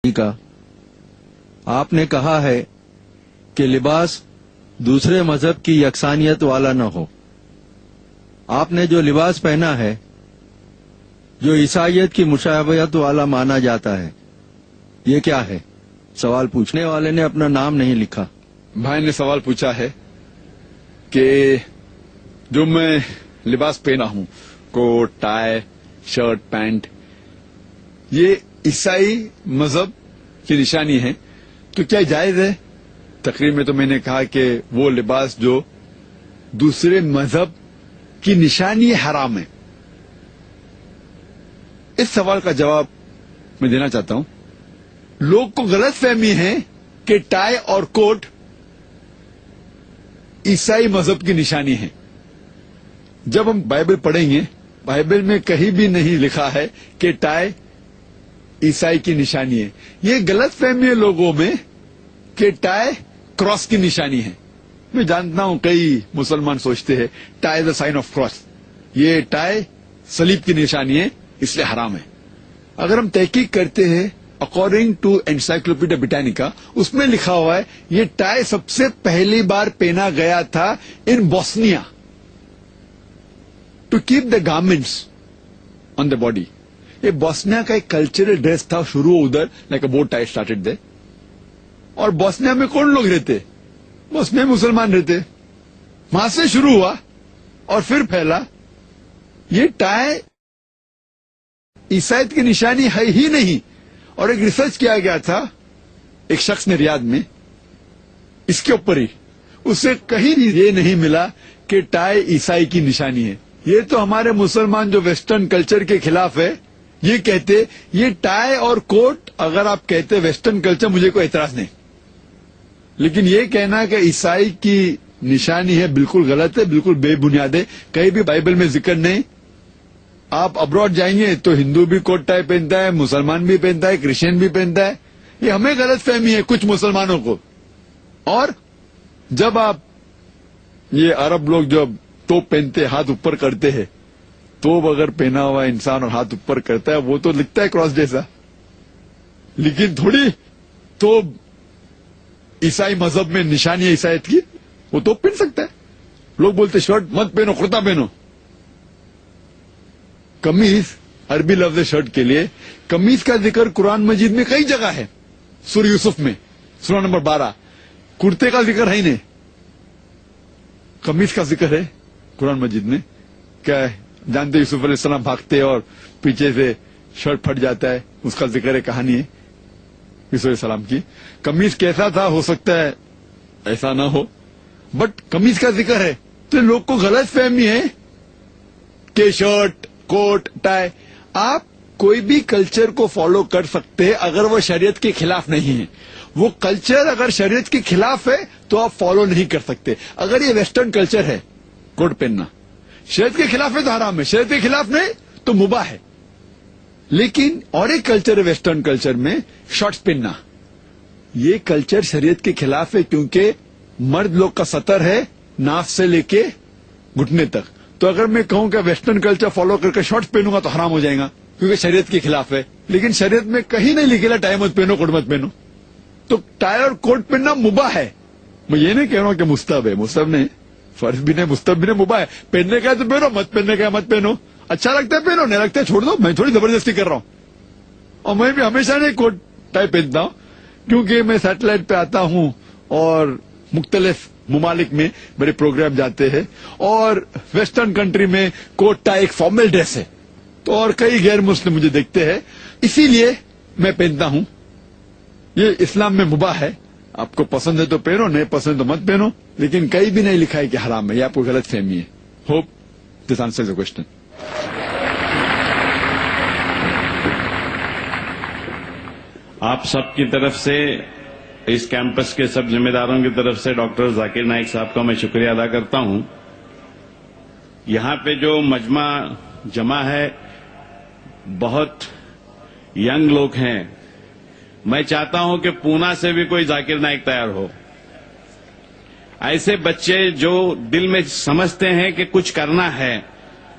का आपने कहा है कि लिबास दूसरे मजहब की यकसानियत वाला न हो। आपने जो लिबास पहना है जो ईसाइयत की मुशाबहत वाला माना जाता है, ये क्या है? सवाल पूछने वाले ने अपना नाम नहीं लिखा। भाई ने सवाल पूछा है कि जो मैं लिबास पहना हूं, कोट, टाई, शर्ट, पैंट, ये ईसाई मजहब की निशानी है, तो क्या जायज है? तकरीर में तो मैंने कहा कि वो लिबास जो दूसरे मजहब की निशानी हराम है। इस सवाल का जवाब मैं देना चाहता हूं। लोग को गलत फहमी है कि टाई और कोट ईसाई मजहब की निशानी है। जब हम बाइबल पढ़ेंगे, बाइबल में कहीं भी नहीं लिखा है कि टाई ईसाई की निशानी है। ये गलत फहमी है लोगों में कि टाई क्रॉस की निशानी है। मैं जानता हूं कई मुसलमान सोचते हैं tie the sign of cross, ये टाई सलीब की निशानी है, इसलिए हराम है। अगर हम तहकीक करते हैं अकॉर्डिंग टू एनसाइक्लोपीडिया ब्रिटानिका, उसमें लिखा हुआ है ये टाई सबसे पहली बार पहना गया था in Bosnia to keep the garments on the body. ये बोस्निया का एक कल्चरल ड्रेस था, शुरू उधर, like a boat tie started there. और बोस्निया में कौन लोग रहते? बोस्निया में मुसलमान रहते। वहां से शुरू हुआ और फिर फैला। ये टाई ईसाइयत की निशानी है ही नहीं। और एक रिसर्च किया गया था एक शख्स ने रियाद में इसके ऊपर ही, उससे कहीं ये नहीं मिला कि टाई ईसाई की निशानी है। ये तो हमारे मुसलमान जो वेस्टर्न कल्चर के खिलाफ है, ये कहते ये टाई और कोट अगर आप कहते वेस्टर्न कल्चर, मुझे कोई एतराज नहीं, लेकिन ये कहना कि ईसाई की निशानी है बिल्कुल गलत है, बिल्कुल बेबुनियाद है। कहीं भी बाइबल में जिक्र नहीं। आप अब्रॉड जाएंगे तो हिंदू भी कोट टाई पहनता है, मुसलमान भी पहनता है, क्रिश्चियन भी पहनता है। ये हमें गलत फहमी है कुछ मुसलमानों को। और जब आप ये अरब लोग जब तोप पहनते, हाथ ऊपर करते हैं, तोप अगर पहना हुआ इंसान और हाथ ऊपर करता है, वो तो लिखता है क्रॉस जैसा, लेकिन थोड़ी तो ईसाई मजहब में निशानी है ईसाइयत की, वो तोप पहन सकता है। लोग बोलते शर्ट मत पहनो, कुर्ता पहनो। कमीज अरबी लफ्ज है शर्ट के लिए। कमीज का जिक्र कुरान मजीद में कई जगह है। सूरह यूसुफ में सूरह नंबर 12 कुर्ते का जिक्र है ही नहीं, कमीज का जिक्र है कुरान मजीद में। क्या है जानते, यूसुफ अलैहिस्सलाम भागते और पीछे से शर्ट फट जाता है, उसका जिक्र है, कहानी है यूसुफ अलैहिस्सलाम की। कमीज कैसा था हो सकता है ऐसा ना हो, बट कमीज का जिक्र है। तो लोग को गलत फहमी है कि शर्ट, कोट, टाई, आप कोई भी कल्चर को फॉलो कर सकते हैं अगर वो शरीयत के खिलाफ नहीं है। वो कल्चर अगर शरीयत के खिलाफ है तो आप फॉलो नहीं कर सकते। अगर ये वेस्टर्न कल्चर है, कोट पहनना शरीयत के खिलाफ है तो हराम है, शरीयत के खिलाफ नहीं तो मुबाह है। लेकिन और एक कल्चर है वेस्टर्न कल्चर में, शॉर्ट्स पहनना, ये कल्चर शरीयत के खिलाफ है, क्योंकि मर्द लोग का सतर है नाफ से लेके घुटने तक। तो अगर मैं कहूं कि वेस्टर्न कल्चर फॉलो करके शॉर्ट्स पहनूंगा तो हराम हो जाएगा, क्योंकि शरीयत के खिलाफ है। लेकिन शरीयत में कहीं नहीं लिखेला टाई मत पहनो, कोट मत पहनो। तो टाई और कोट पहनना मुबाह है। मैं ये नहीं कह रहा हूं कि मुस्तहब है, मुस्तहब नहीं, फर्ज भी नहीं, मुस्तहब भी नहीं, मुबाह है। पहनने का है तो पहनो, मत पहनने का है मत पहनो। अच्छा लगता है पहनो, नहीं लगता है छोड़ दो। मैं थोड़ी जबरदस्ती कर रहा हूं। और मैं भी हमेशा नहीं कोट टाई पहनता हूं, क्योंकि मैं सैटेलाइट पे आता हूं और मुख्तलिफ मुमालिक में मेरे प्रोग्राम जाते हैं, और वेस्टर्न कंट्री में कोट टाई एक फॉर्मल ड्रेस है, तो और कई गैर मुस्लिम मुझे देखते हैं, इसीलिए मैं पहनता हूं। ये इस्लाम में मुबाह है, आपको पसंद है तो पहनो, नहीं पसंद तो मत पहनो, लेकिन कहीं भी नहीं लिखा है कि हराम है। ये आपको गलत फहमी है। Hope this answers the question. आप सबकी तरफ से, इस कैंपस के सब जिम्मेदारों की तरफ से डॉक्टर जाकिर नाइक साहब का मैं शुक्रिया अदा करता हूं। यहां पे जो मजमा जमा है, बहुत यंग लोग हैं। मैं चाहता हूं कि पूना से भी कोई जाकिर नाइक तैयार हो। ऐसे बच्चे जो दिल में समझते हैं कि कुछ करना है,